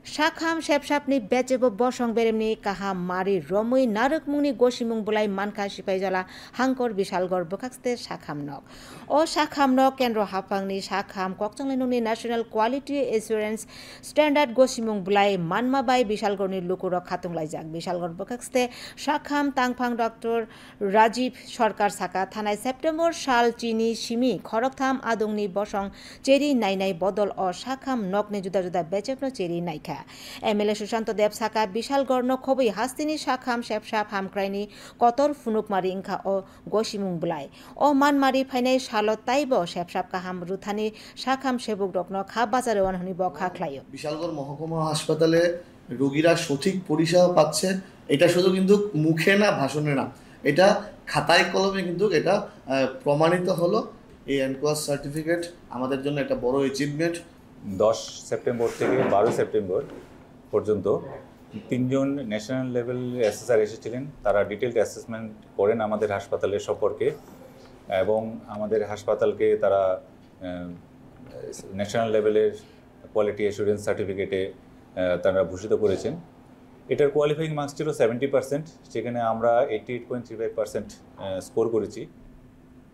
Shakham shepshapni bechebo bosong beremni kaha mari romui narukmungni gosimung bulai manka sipaijala hangkor bisalgor bokakste Shakham nok. O Shakham nok kendro hapangni Shakham kokchanglenungni National Quality Assurance Standard gosimung bulai manma bai bisalgorni lukuro khatunglajak bisalgor bokakste Shakham tangphang Dr. Rajiv Sarkar Saka thanai September sal chini simi khoroktham adungni bosong cheri nainai bodol o Shakham nokni juda juda bechepno cheri naikha MLA Sushant Dev Saka Bishalgor no khobui hastini Shakham shepshap hamkraini kotor funukmari ingkha o gosimung bulai o manmari phainai salot taibo shepshap kaham ruthani Shakham sebuk rokno khab bazare wanhani bo khaklayo Bishalgarh মহকুমা হাসপাতালে রোগীরা সঠিক পরিষেবা পাচ্ছে এটা শুধু কিন্তু মুখে না ভাষণে না এটা খাতায় কলমে কিন্তু এটা প্রমাণিত হলো এই এনকোয়াস সার্টিফিকেট আমাদের জন্য একটা বড় অ্যাচিভমেন্ট 10 সেপ্টেম্বর থেকে 12 সেপ্টেম্বর পর্যন্ত তিনজন ন্যাশনাল লেভেল অ্যাসেসার এসেছিলেন তারা ডিটেইলড অ্যাসেসমেন্ট করেন আমাদের হাসপাতালের সম্পর্কে এবং আমাদের হাসপাতালকে তারা ন্যাশনাল লেভেলের কোয়ালিটি অ্যাসুরেন্স সার্টিফিকেটে তারা ভূষিত করেছেন এটার কোয়ালিফাইং মার্কস ছিল 70% সেখানে আমরা 88.35% স্কোর করেছি